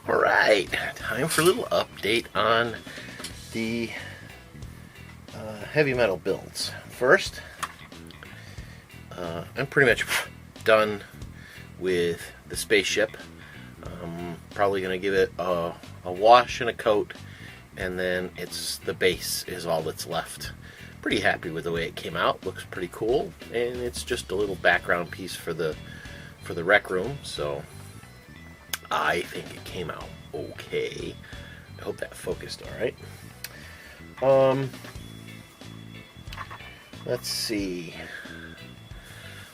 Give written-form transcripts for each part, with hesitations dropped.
Alright, time for a little update on the heavy metal builds. First, I'm pretty much done with the spaceship. Probably going to give it a wash and a coat, and then the base is all that's left. Pretty happy with the way it came out. Looks pretty cool, and it's just a little background piece for the rec room, so I think it came out okay. I hope that focused alright. Let's see.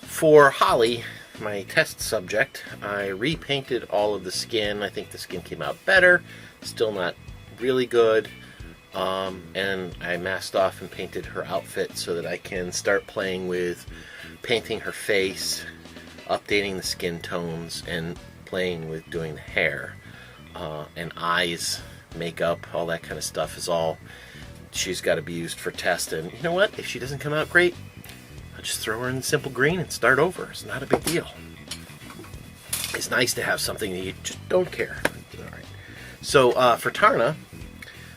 For Holly, my test subject, I repainted all of the skin. I think the skin came out better. Still not really good. And I masked off and painted her outfit so that I can start playing with painting her face, updating the skin tones, and playing with doing the hair. And eyes, makeup, all that kind of stuff is all she's got to be used for test. And you know what? If she doesn't come out great, I'll just throw her in simple green and start over. It's not a big deal. It's nice to have something that you just don't care. All right. So for Tarna,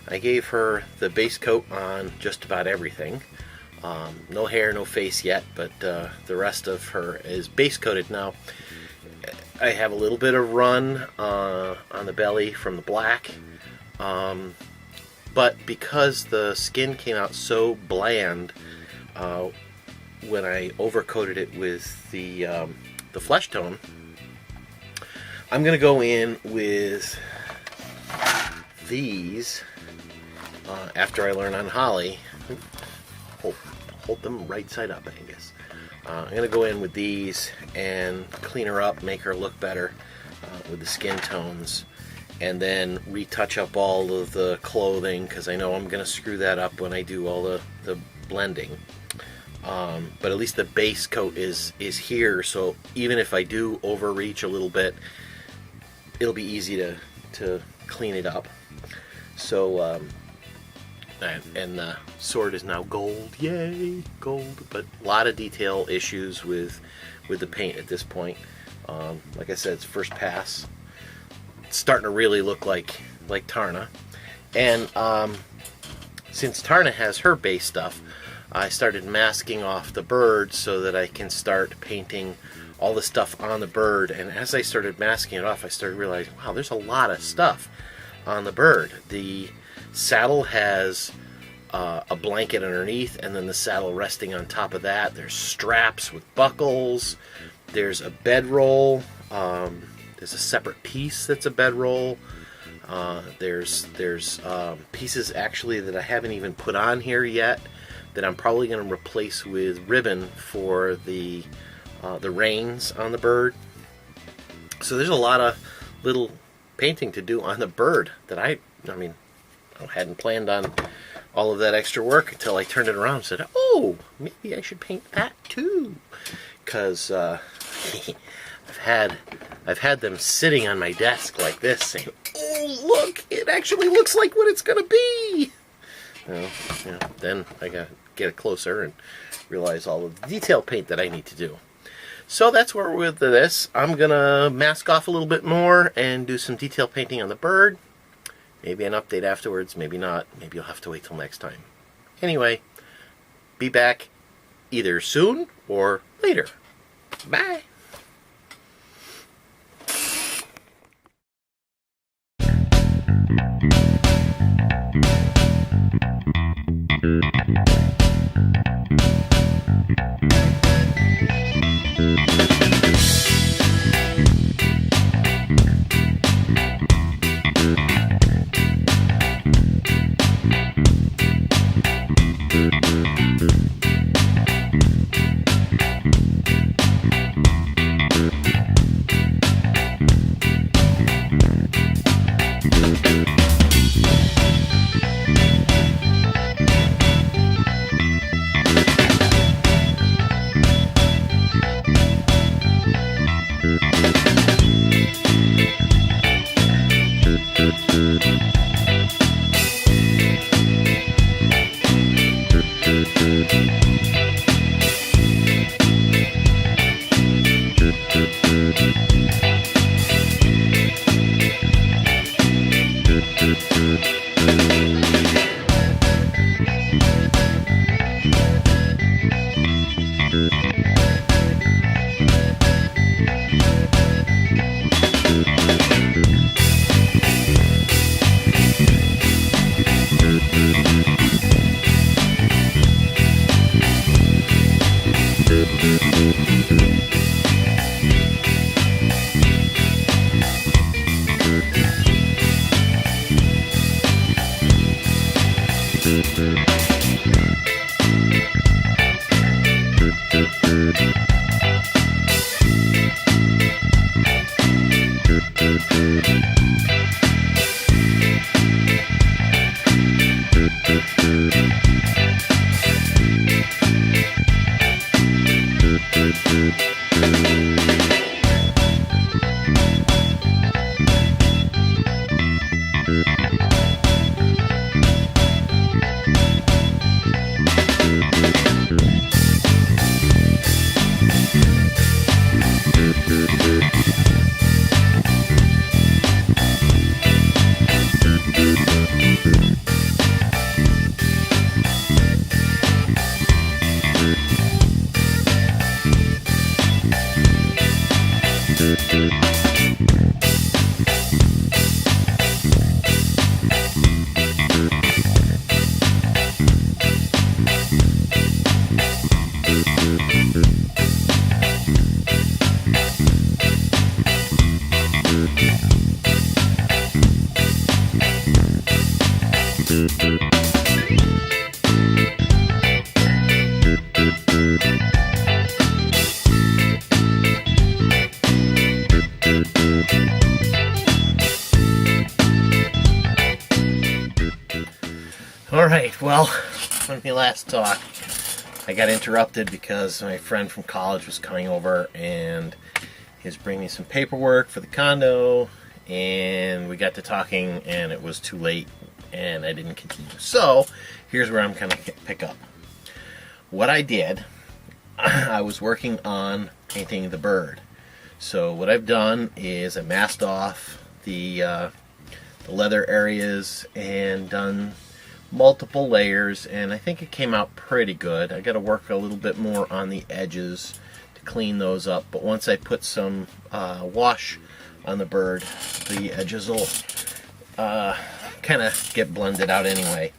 I gave her the base coat on just about everything. No hair, no face yet, but the rest of her is base coated now. I have a little bit of run on the belly from the black, but because the skin came out so bland when I overcoated it with the flesh tone, I'm going to go in with these after I learn on Holly. Hold them right side up, I guess. I'm going to go in with these and clean her up, make her look better with the skin tones, and then retouch up all of the clothing, because I know I'm going to screw that up when I do all the blending. But at least the base coat is here, so even if I do overreach a little bit, it'll be easy to clean it up. So and the sword is now gold. Yay, gold! But a lot of detail issues with the paint at this point. Like I said, it's first pass. It's starting to really look like Tarna. And since Tarna has her base stuff, I started masking off the bird so that I can start painting all the stuff on the bird. And as I started masking it off, I started realizing, wow, there's a lot of stuff on the bird. The saddle has a blanket underneath, and then the saddle resting on top of that. There's straps with buckles. There's a bedroll. There's a separate piece that's a bedroll. There's pieces actually that I haven't even put on here yet that I'm probably going to replace with ribbon for the reins on the bird. So there's a lot of little painting to do on the bird that I hadn't planned on all of that extra work until I turned it around and said, oh, maybe I should paint that too. Because I've had them sitting on my desk like this saying, oh, look, it actually looks like what it's going to be. Then I got to get it closer and realize all of the detail paint that I need to do. So that's where we're with this. I'm going to mask off a little bit more and do some detail painting on the bird. Maybe an update afterwards, maybe not. Maybe you'll have to wait till next time. Anyway, be back either soon or later. Bye! Alright, well, when we last talked, I got interrupted because my friend from college was coming over and he was bringing me some paperwork for the condo, and we got to talking and it was too late and I didn't continue. So, here's where I'm going to pick up. What I did, I was working on painting the bird. So what I've done is I masked off the leather areas and done multiple layers, and I think it came out pretty good. I got to work a little bit more on the edges to clean those up, but once I put some wash on the bird, the edges will kind of get blended out anyway.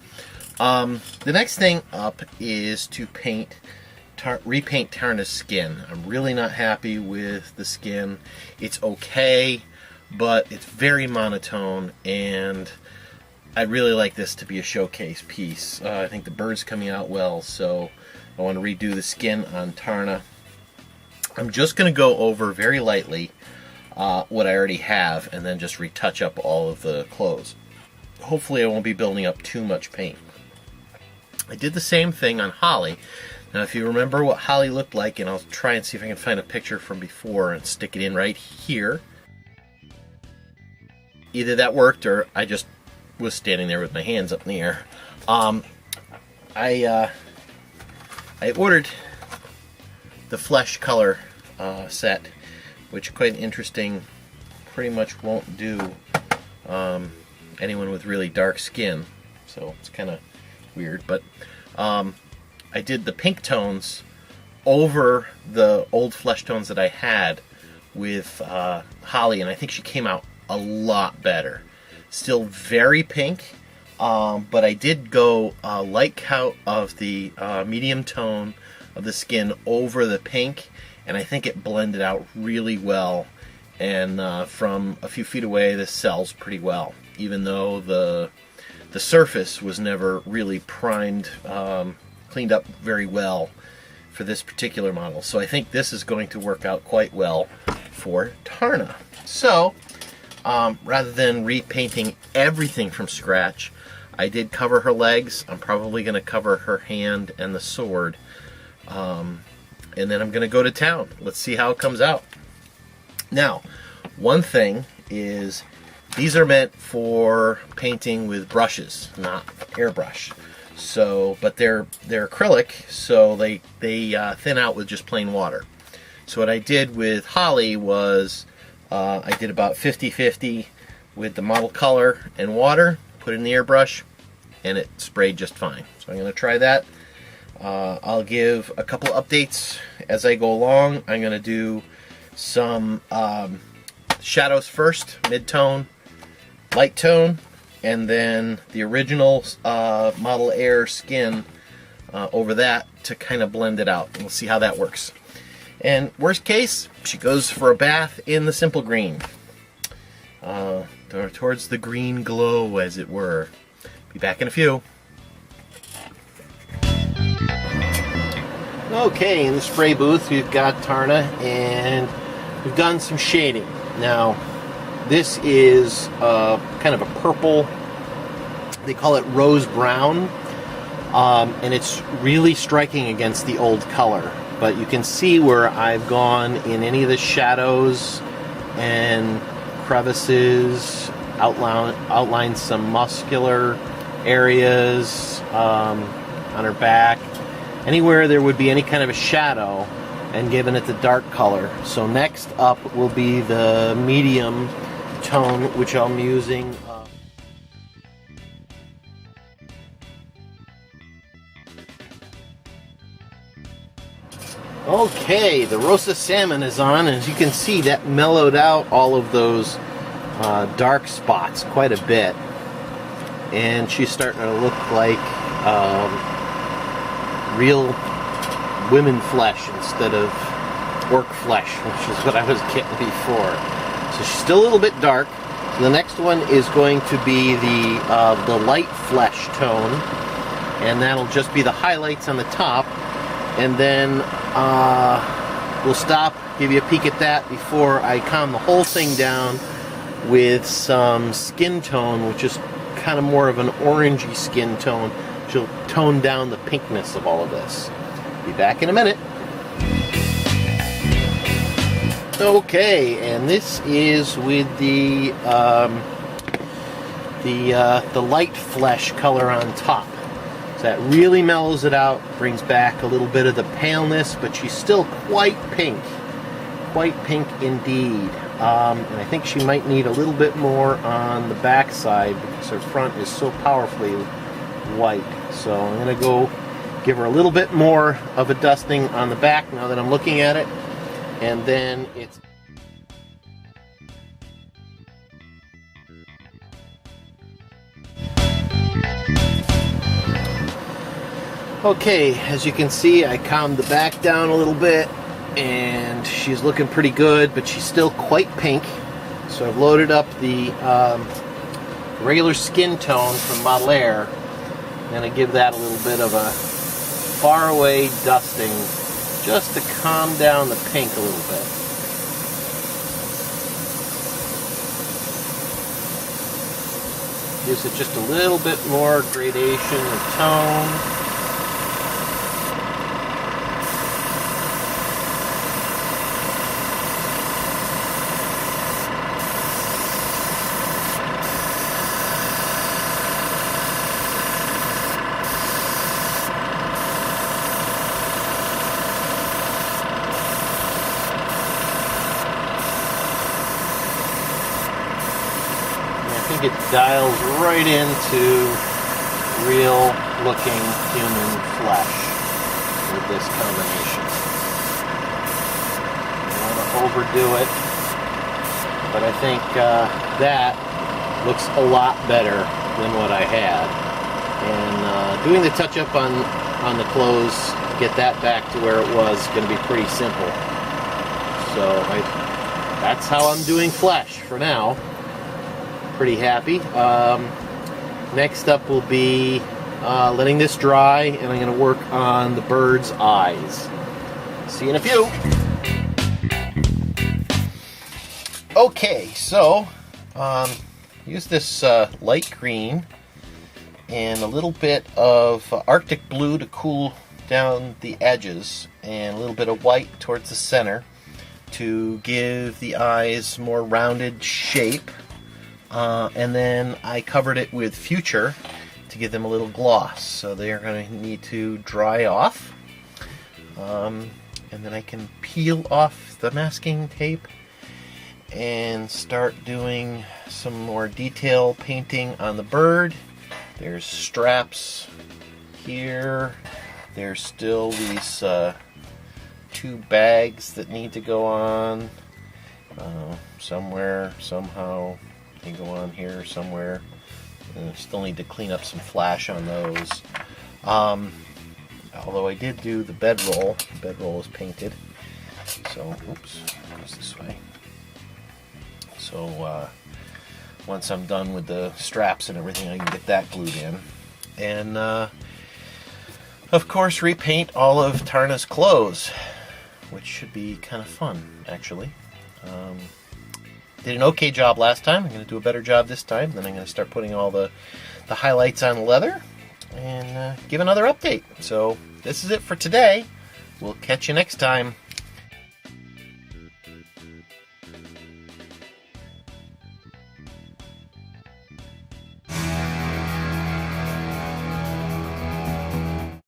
The next thing up is to repaint Tarna's skin. I'm really not happy with the skin. It's okay, but it's very monotone, and I really like this to be a showcase piece. I think the bird's coming out well, so I want to redo the skin on Tarna. I'm just going to go over very lightly what I already have and then just retouch up all of the clothes. Hopefully I won't be building up too much paint. I did the same thing on Holly. Now if you remember what Holly looked like, and I'll try and see if I can find a picture from before and stick it in right here. Either that worked or I just was standing there with my hands up in the air. I ordered the flesh color set, which quite interesting. Pretty much won't do anyone with really dark skin, so it's kind of weird. But I did the pink tones over the old flesh tones that I had with Holly, and I think she came out a lot better. Still very pink, but I did go light coat of the medium tone of the skin over the pink, and I think it blended out really well. And from a few feet away, this sells pretty well, even though the surface was never really primed, cleaned up very well for this particular model. So I think this is going to work out quite well for Tarna. So rather than repainting everything from scratch, I did cover her legs. I'm probably going to cover her hand and the sword. And then I'm going to go to town. Let's see how it comes out. Now, one thing is these are meant for painting with brushes, not airbrush. So, but they're acrylic, so they thin out with just plain water. So what I did with Holly was I did about 50-50 with the model color and water, put it in the airbrush, and it sprayed just fine. So I'm going to try that. I'll give a couple updates as I go along. I'm going to do some shadows first, mid-tone, light tone, and then the original Model Air skin over that to kind of blend it out. We'll see how that works. And worst case, she goes for a bath in the simple green. Towards the green glow, as it were. Be back in a few. Okay, in the spray booth we've got Tarna, and we've done some shading. Now, this is kind of a purple, they call it rose brown, and it's really striking against the old color. but you can see where I've gone in any of the shadows and crevices, outlined some muscular areas on her back, anywhere there would be any kind of a shadow, and given it the dark color. So next up will be the medium tone, which I'm using. Okay, the Rosa Salmon is on, and as you can see, that mellowed out all of those dark spots quite a bit. And she's starting to look like real women flesh instead of orc flesh, which is what I was getting before. So she's still a little bit dark. So the next one is going to be the light flesh tone, and that'll just be the highlights on the top. And then we'll stop, give you a peek at that before I calm the whole thing down with some skin tone, which is kind of more of an orangey skin tone. She'll tone down the pinkness of all of this. Be back in a minute. Okay, and this is with the light flesh color on top. So that really mellows it out, brings back a little bit of the paleness, but she's still quite pink indeed. And I think she might need a little bit more on the back side because her front is so powerfully white. So I'm going to go give her a little bit more of a dusting on the back now that I'm looking at it. And then it's... Okay, as you can see, I calmed the back down a little bit, and she's looking pretty good, but she's still quite pink. So I've loaded up the regular skin tone from Model Air. I'm going to give that a little bit of a faraway dusting, just to calm down the pink a little bit. Gives it just a little bit more gradation of tone. I think it dials right into real looking human flesh with this combination. I don't want to overdo it, but I think that looks a lot better than what I had. And doing the touch-up on the clothes, get that back to where it was, going to be pretty simple. So that's how I'm doing flesh for now. Pretty happy. Next up will be letting this dry, and I'm going to work on the bird's eyes. See you in a few. Okay, so use this light green and a little bit of Arctic blue to cool down the edges, and a little bit of white towards the center to give the eyes more rounded shape. And then I covered it with Future to give them a little gloss. So they're going to need to dry off. And then I can peel off the masking tape and start doing some more detail painting on the bird. There's straps here. There's still these two bags that need to go on somewhere, somehow. They go on here somewhere. Still need to clean up some flash on those. Although I did do the bedroll. The bedroll is painted. So, oops, goes this way. So once I'm done with the straps and everything, I can get that glued in. And of course, repaint all of Tarna's clothes, which should be kind of fun, actually. Did an okay job last time. I'm going to do a better job this time. Then I'm going to start putting all the highlights on leather and give another update. So this is it for today. We'll catch you next time.